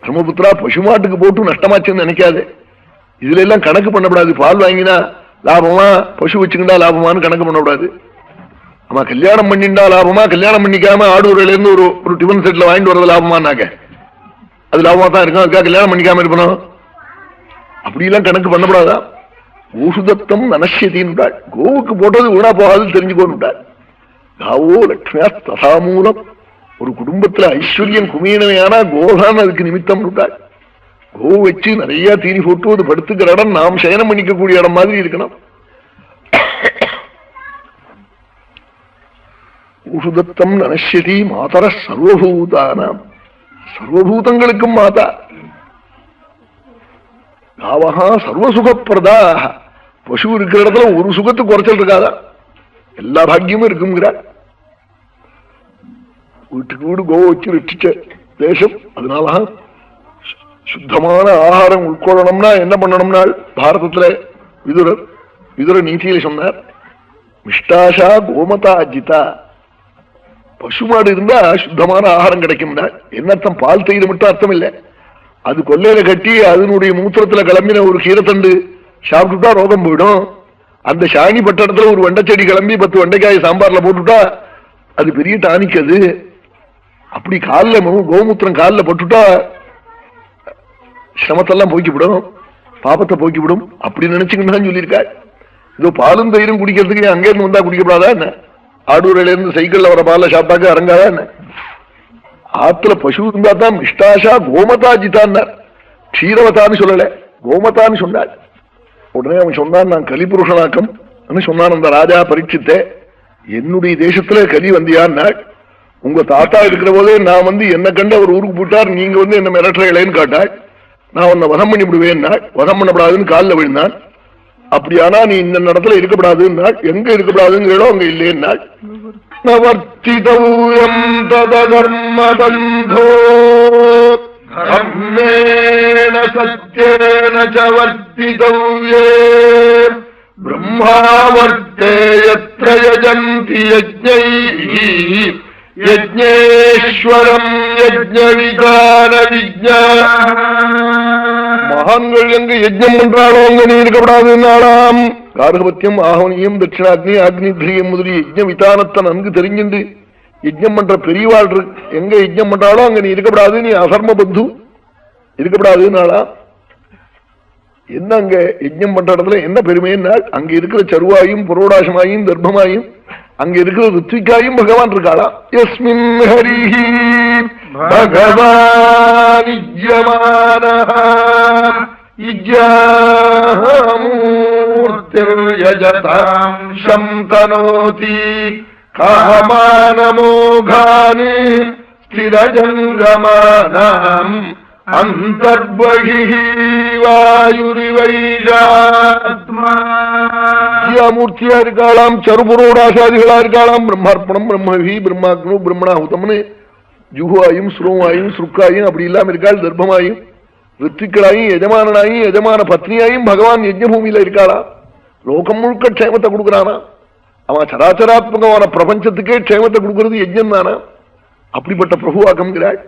தர்மபுத்திரா பசுமாட்டுக்கு போட்டு நஷ்டமாச்சுன்னு நினைக்காது. இதுல எல்லாம் கணக்கு பண்ணப்படாது. பால் வாங்கினா லாபமா, பசு வச்சுக்கிட்டா லாபமானு கணக்கு பண்ணக்கூடாது. ஆமா, கல்யாணம் பண்ணிண்டா லாபமா, கல்யாணம் பண்ணிக்காம ஆடூரில இருந்து ஒரு டிஃபன் செட்ல வாங்கிட்டு வர்றது லாபமானாக்க அது லாபமா தான் இருக்கும். அதுக்காக கல்யாணம் பண்ணிக்காம இருக்கணும், அப்படிலாம் கணக்கு பண்ணப்படாதா. ஊசுதத்தம் நனசியத்தின்னுட்டாள். கோவுக்கு போட்டது வீணா போகாது தெரிஞ்சுக்கோன்னுட்டாள். காவோ லட்சுமியா தசாமூலம். ஒரு குடும்பத்துல ஐஸ்வர்யம் குமீனமையானா கோதான் அதுக்கு நிமித்தம் விட்டாள். கோ வச்சு நிறைய தீனி போட்டு அது படுத்துக்கிற இடம் நாம் சயனம் பண்ணிக்கக்கூடிய இடம் மாதிரி இருக்கணும். ஊசுதத்தம் நனசியதி மாதர சர்வபூதானாம். சர்வபூதங்களுக்கும் மாதா. காவகா சர்வசுகப்பிரதா. பசு இருக்கிற இடத்துல ஒரு சுகத்துக்கு குறைச்சல் இருக்காதா, எல்லா பாக்கியமும் இருக்குங்கிறார். வீட்டுக்கு வீடு கோ வச்சு ரட்சிச்ச தேசம். அதனால சுத்தமான ஆகாரம் உட்கொள்ளணும்னா என்ன பண்ணணும்னா பாரதத்துல விதுர நீதியில சொன்னார், மிஷ்டாஷா கோமதா அஜிதா. பசுமாடு இருந்தா சுத்தமான ஆகாரம் கிடைக்கும்னா என்னர்த்தம்? பால் தயிர் மட்டும் அர்த்தம் இல்லை. அது கொல்லையில கட்டி அதனுடைய மூத்திரத்துல கிளம்பின ஒரு கீரைத்தண்டு சாப்பிட்டுட்டா ரோகம் போயிடும். அந்த சாணி பட்டணத்துல ஒரு வெண்டைச்செடி கிளம்பி 10 வெண்டைக்காய் சாம்பார்ல போட்டுட்டா அது பெரிய டானிக். அது அப்படி காலில் கோமூத்திரம் காலில் போட்டுட்டா சிரமத்தெல்லாம் போக்கிவிடும், பாபத்தை போக்கிவிடும். அப்படி நினைச்சுக்கிட்டு சொல்லியிருக்காள். இதோ பாலும் தயிரும் குடிக்கிறதுக்கு அங்கே இருந்து வந்தா குடிக்கப்படாதா என்ன? ஆடூரில இருந்து சைக்கிள்ல வர பால சாப்பிட்டாக்க அரங்காதா என்ன? ஆத்துல பசு இருந்தா தான் மிஷ்டாஷா கோமதா ஜிதான்னார். க்ஷீரவதான்னு சொல்லல, கோமதான்னு சொன்னாள். உடனே அவன் சொன்னான், நான் கலிபுருஷனாக்கம் சொன்னான் அந்த ராஜா பரீட்சித்தே. என்னுடைய தேசத்துல கலி வந்தியான்னாள். உங்க தாத்தா இருக்கிற போதே நான் என்ன கண்டு அவர் ஊருக்கு போட்டார், நீங்க என்ன மிரட்டுறீங்களேன்னு காட்டாள். நான் உன்னை வதம் பண்ணி விடுவேன்னாள். வதம் பண்ணப்படாதுன்னு காலில் விழுந்தான். அப்படியானா நீ இந்த இடத்துல இருக்கப்படாதுன்னாள். எங்க இருக்கப்படாதுங்கிறோ அங்க இல்லைன்னாள். நவர்த்திதவ்யம் ததர்மபந்தோ தர்மேண சத்யேன ச வர்த்திதவ்யே பிரம்மாவர்த்தே யத்ர யஜந்தி யஜ்ஞைஹி யஜ்ஞேஸ்வரம் யஜ்ஞவிதான விஜ்ஞான. மகான்கள் எங்க யஜ்ஞம் பண்றாளோ அங்க நீ இருக்கப்படாதுன்னாலாம். கார்கபத்தியம் ஆகவனியம் தட்சிணாக்னி அக்னித்ரியம் முதலிய யஜ்ஞ விதானத்தை நன்கு தெரிஞ்சுண்டு யஜ்ஞம் பண்ற பெரியவாள் எங்க யஜ்ஞம் பண்றாளோ அங்க நீ இருக்கப்படாது, நீ அசர்ம பந்து இருக்கப்படாதுன்னாளா. என்ன அங்க யஜ்ஞம் பண்ற இடத்துல என்ன பெருமைன்னாள், அங்க இருக்கிற சருவாயும் புரோடாசமாயும் தர்ப்பமாயும் அங்க இருக்கிற ருத்விகாயும் பகவான் இருக்காளா. யஸ்மின் ஹரிஹி பகவான் யஜ்யமானஹ யஜ்யாமூர்த்திர் யஜதாம் ஷம் தனோதி காமானமோகானி ஸ்திரஜங்கமானாம் அந்தர்பகிஹி வாயுரிவைராத்மா. மூர்த்தியா இருக்காளாம், சருபுரோடாசாதிகளா இருக்காளாம். பிரம்மார்ப்பணம் பிரம்மவி பிரம்மாக்னு பிரம்மணாஹுதம்னு ஜுகுவாயும் சுருவாயும் சுருக்காயும் அப்படி இல்லாம இருக்காள். தர்ப்பமாயும் ரித்திக்களாயும் எஜமானாயும் எஜமான பத்னியாயும் பகவான் யஜ்ஞபூமியில இருக்காளா. லோகம் முழுக்க க்ஷேமத்தை கொடுக்குறானா. அவன் சராச்சராத்மகமான பிரபஞ்சத்துக்கே க்ஷேமத்தை கொடுக்கறது யஜ்ஞம் தானா. அப்படிப்பட்ட பிரபுவாக்கம்ங்கிறாள்.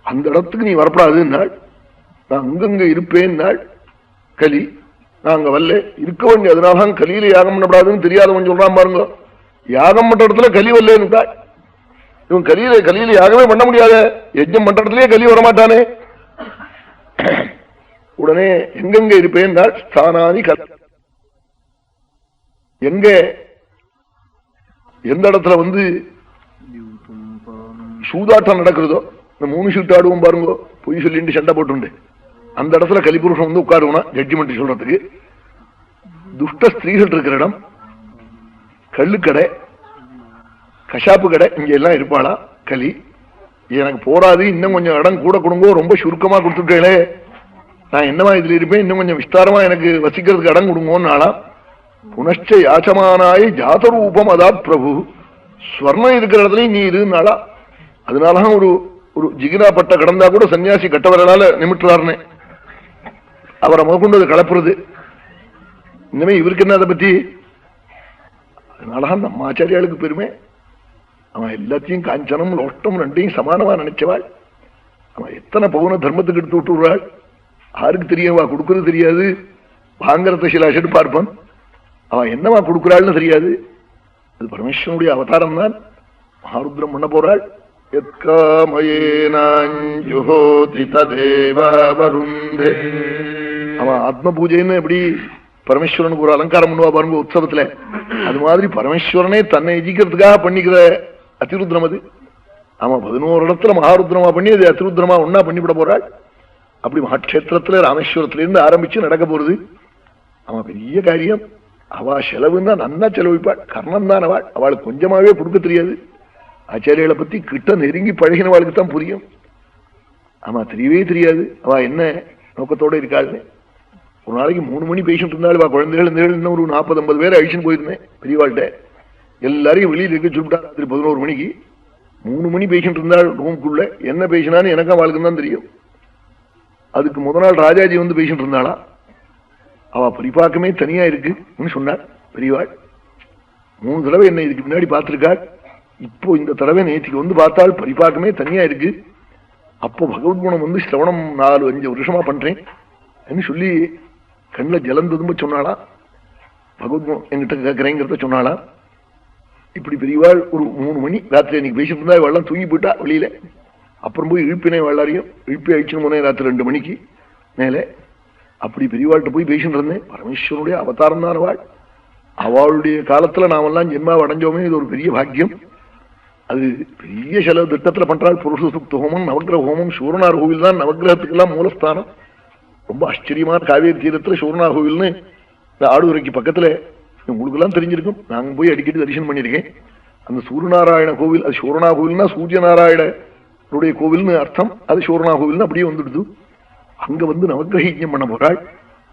அந்த இடத்துக்கு நீ வரப்படாதுன்னாள். நான் அங்கங்க இருப்பேன்னாள். கலி நாங்க வரல இருக்க வேண்டிய, அதனால்தான் கலியில யாகம் பண்ணப்படாதுன்னு தெரியாதவன் சொல்றான் பாருங்க. யாகம் பண்ற இடத்துல கலி வரலன்னுட்டாள். இவன் கலியில யாகமே பண்ண முடியாத, யஜ்ஞம் பண்ற இடத்துலயே கலி வரமாட்டானே. உடனே எங்கெங்க இருப்பேன்னாள். ஸ்தானானி எங்க எந்த இடத்துல சூதாட்டம் நடக்கிறதோ, இந்த 3 ஷீட் ஆடுவோம் பாருங்க, பொய் சொல்லிட்டு சண்டை போட்டு அந்த இடத்துல கலிபுருஷன் உட்காருவனா ஜட்ஜ்மெண்ட் சொல்றதுக்கு. துஷ்ட ஸ்திரீகள் இருக்கிற இடம், கள்ளுக்கடை கஷாப்பு கடை இங்க எல்லாம் இருப்பாளா கலி. எனக்கு போராது, இன்னும் கொஞ்சம் இடம் கூட கொடுங்கோ, ரொம்ப சுருக்கமா கொடுத்துட்டேளே, நான் என்னமா இதுல இருப்பேன், இன்னும் கொஞ்சம் விஸ்தாரமா எனக்கு வசிக்கிறதுக்கு இடம் கொடுங்கோன்னு ஆளா. புனச்ச யாச்சமானாய் ஜாதரூபம் அதாத் பிரபு. ஸ்வர்ணம் இருக்கிற இடத்துலயும் நீ இருந்தாளா. அதனாலதான் ஒரு ஜிகிரா பட்ட கடந்தா கூட சன்னியாசி கட்டவரால நிமிட்டுறாருன்னு அவரை முதற்கொண்டு கலப்புறது. இனிமே இவருக்கு என்ன அதை பத்தி. அதனாலதான் நம்ம ஆச்சாரியாளுக்கு பெருமை. அவன் எல்லாத்தையும் காஞ்சனம் லோஷ்டம் ரெண்டையும் சமானமா நினைச்சவாள். அவன் எத்தனை பவுன தர்மத்துக்கு எடுத்து விட்டு விடுறாள், யாருக்கு தெரியும்? கொடுக்கறது தெரியாது, வாங்கறத சில செட்டு பார்ப்பான், அவன் என்னவா கொடுக்குறாள்னு தெரியாது. அது பரமேஸ்வரனுடைய அவதாரம் தான். மகாருத்ரம் பண்ண போறாள். அவன் ஆத்ம பூஜைன்னு எப்படி பரமேஸ்வரனுக்கு ஒரு அலங்காரம் பண்ணுவா பாருங்க உற்சவத்துல, அது மாதிரி பரமேஸ்வரனே தன்னை எஜிக்கிறதுக்காக பண்ணிக்கிற அதிருத்ரம் அது. அவன் 11 இடத்துல மகாருத்ரமா பண்ணி அது அதிருத்ரமா ஒன்னா பண்ணிவிட போறாள். அப்படி மகாட்சேத்திரத்துல ராமேஸ்வரத்திலிருந்து ஆரம்பிச்சு நடக்க போறது. அவன் பெரிய காரியம். அவ செலவுன்னா நன்னா செலவிப்பாள். கர்ணம் தான் அவள், அவளுக்கு கொஞ்சமாவே கொடுக்க தெரியாது. ஆச்சாரியாளை பத்தி கிட்ட நெருங்கி பழகினவாளுக்கு தான் புரியும். ஆமா, தெரியவே தெரியாது அவ என்ன நோக்கத்தோட இருக்காள்னு. ஒரு நாளைக்கு 3 மணி பேசிட்டு இருந்தாள். குழந்தைகள் இன்னும் ஒரு 40-50 பேரை அழிச்சுன்னு போயிருந்தேன் பெரியவாள்கிட்ட. எல்லாரையும் வெளியில் இருக்க சொல்லிட்டா. ராத்திரி 11 மணிக்கு 3 மணி பேசிட்டு இருந்தாள் ரூமுக்குள்ள. என்ன பேசினான்னு எனக்கு அவளுக்கு தான் தெரியும். அதுக்கு முத நாள் ராஜாஜி வந்து பேசிட்டு இருந்தாளா. அவ பரிபாக்கமே தனியா இருக்குன்னு சொன்னாள் பெரியவாள். 3 தடவை என்ன இதுக்கு முன்னாடி பார்த்திருக்காள். இப்போ இந்த தடவை நேற்றுக்கு வந்து பார்த்தாள், பரிபாக்கமே தனியா இருக்கு. அப்போ பகவத்குணம் வந்து சிரவணம் 4-5 வருஷமா பண்றேன் சொல்லி கண்ணில் ஜலம் திரும்ப சொன்னாளா. பகவத்குணம் என்கிட்ட கேட்கிறேங்கிறத சொன்னாளா. இப்படி பெரியவாள் ஒரு 3 மணி ராத்திரி இன்னைக்கு பேசிட்டு இருந்தா இவெல்லாம் தூங்கி போயிட்டா வெளியில. அப்புறம் போய் இழுப்பினே எல்லாரையும் இழுப்பி அழிச்சுன்னு போனேன் ராத்திரி 2 மணிக்கு மேலே. அப்படி பெரியவாள்கிட்ட போய் பேசிட்டு இருந்தேன். பரமேஸ்வரனுடைய அவதாரம் தான் அவள். அவளுடைய காலத்துல நாமெல்லாம் ஜென்மாவை அடைஞ்சோமே, இது ஒரு பெரிய பாக்கியம். அது பெரிய செலவு திட்டத்துல பண்றாள். புருஷ சுக்த ஹோமம், நவக்கிரக ஹோமம். சூரனார் கோவில் தான் நவக்கிரகத்துக்கெல்லாம் மூலஸ்தானம். ரொம்ப ஆச்சரியமான காவேரி தீரத்துல சூரனார் கோவில்னு இந்த ஆடுதுறைக்கு பக்கத்துல உங்களுக்கு எல்லாம் தெரிஞ்சிருக்கும். நாங்க போய் அடிக்கடி தரிசனம் பண்ணிருக்கேன். அந்த சூரியநாராயண கோவில், அது சூரனா கோவில்னா சூரிய நாராயணனுடைய கோவில்னு அர்த்தம். அது சூரனா கோவில்னு அப்படியே வந்துடுது. அங்க வந்து நவக்கிரகம் பண்ண போறாள்.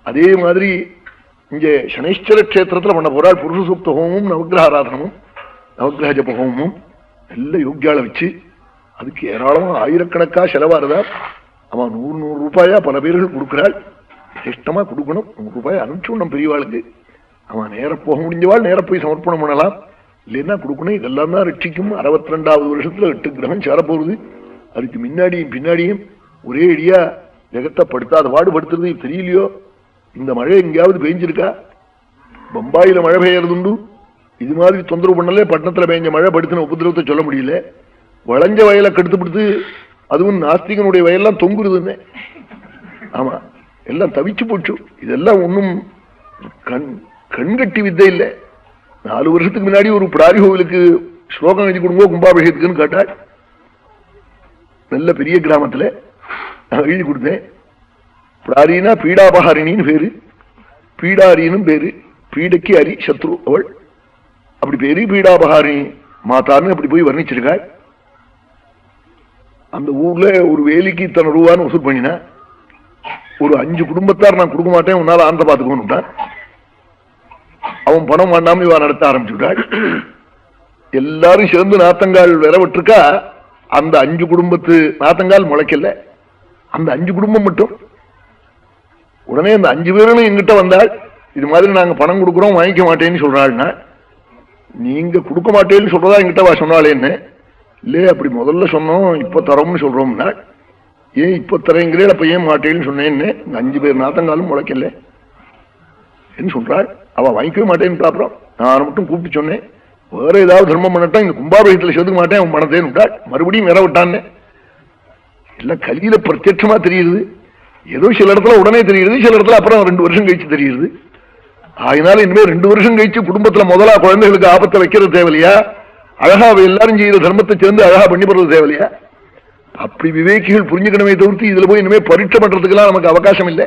அதே மாதிரி இங்க சனீஸ்வர கஷேத்திரத்துல பண்ண போறாள். புருஷ சுப்த ஹோமமும் நவக்கிரக ஆராதனமும் நவக்கிரக ஜப ஹோமமும் நல்ல யோக்கியால வச்சு அதுக்கு ஏராளமா ஆயிரக்கணக்கா செலவாருதா. அவன் 100 ரூபாயா பல பேர்கள் கொடுக்கிறாள். இஷ்டமா கொடுக்கணும். 100 ரூபாய் அனுப்பிச்சு பெரியவாளுக்கு. அவன் நேர போக முடிஞ்சவாள் நேர போய் சமர்ப்பணம் பண்ணலாம். இல்லைன்னா கொடுக்கணும். இதெல்லாம் தான் ரட்சிக்கும். 62வது வருஷத்துல 8 கிரகம் சேரப்போகுது. அதுக்கு முன்னாடியும் பின்னாடியும் ஒரே அடியா ஜெகத்தை படுத்தாத பாடுபடுத்துறது தெரியலையோ. இந்த மழை எங்கேயாவது பெய்ஞ்சிருக்கா? பம்பாயில மழை பெய்யறதுண்டு. இது மாதிரி தொந்தரவு பண்ணல. பட்டணத்துல பெய்ஞ்ச மழை படுத்தின உபதிரவத்தை சொல்ல முடியல. வளைஞ்ச வயலை கெடுத்துப்படுத்து. அதுவும் நாஸ்திகனுடைய வயல்லாம் தொங்குறதுன்னு. ஆமா, எல்லாம் தவிச்சு போச்சு. இதெல்லாம் ஒன்னும் கண்கட்டி வித்தை இல்லை. 4 வருஷத்துக்கு முன்னாடி ஒரு பிடாரி கோவிலுக்கு ஸ்லோகம் எழுதி கொடுங்க கும்பாபிஷேகத்துக்குன்னு கேட்டாள். நல்ல பெரிய கிராமத்துல நான் எழுதி கொடுத்தேன். பிடாரினா பீடாபஹாரிணின்னு பேரு, பீடாரின்னு பேரு. பீடைக்கு அரி சத்ரு அவள். அப்படி பேரு பீடாபஹாரிணி மாதான்னு அப்படி போய் வர்ணிச்சிருக்காள். அந்த ஊர்ல ஒரு வேலைக்கு இத்தனை ரூபான்னு வசூல் பண்ணினா. ஒரு 5 குடும்பத்தார் நான் கொடுக்க மாட்டேன், உன்னால ஆந்த பாத்துக்கோன்னு. அவன் பணம் வேண்டாம இவ நடத்த ஆரம்பிச்சுட்டாள். எல்லாரும் சேர்ந்து நாத்தங்கால் விரவிட்டிருக்கா. அந்த 5 குடும்பத்து நாத்தங்கால் முளைக்கல. அந்த 5 குடும்பம் மட்டும். உடனே அந்த 5 பேரும் எங்கிட்ட வந்தாள். இது மாதிரி நாங்க பணம் கொடுக்குறோம், வாங்கிக்க மாட்டேன்னு சொல்றாள்னா. நீங்க கொடுக்க மாட்டேன்னு சொல்றதா எங்கிட்ட வா சொன்னாலே என்ன? இல்லையே, அப்படி முதல்ல சொன்னோம், இப்ப தரோம்னு சொல்றோம்னா. ஏன் இப்ப தரேங்கிறே, அப்ப ஏன் மாட்டேன்னு சொன்னேன்னு. 5 பேர் நாத்தங்காலும் முளைக்கல என்ன சொல்றாள். அவ வாங்கிக்கவே மாட்டேன்னு. அப்புறம் நான் மட்டும் கூப்பிட்டு சொன்னேன், வேற ஏதாவது தர்மம் பண்ணட்டா இந்த கும்பாபிஷேகத்துல சேர்த்துக்க மாட்டேன், அவன் பணத்தேன்னு விட்டாள். மறுபடியும் வேற விட்டான்னு. எல்லாம் கலியில பிரத்யட்சமா தெரியுது. ஏதோ சில இடத்துல உடனே தெரியுது, சில இடத்துல அப்புறம் 2 வருஷம் கழிச்சு தெரியுது. அதனால இனிமேல் 2 வருஷம் கழிச்சு குடும்பத்துல முதலா குழந்தைகளுக்கு ஆபத்தை வைக்கிறது தேவையில்லையா? அழகா எல்லாரும் செய்யற தர்மத்தை சேர்ந்து அழகா பண்ணி போறது தேவையில்லையா? அப்படி விவேகிகள் புரிஞ்சுக்கணுமே தவிர்த்து இதுல போய் இனிமே பரீட்சை பண்றதுக்கெல்லாம் நமக்கு அவகாசம் இல்லை.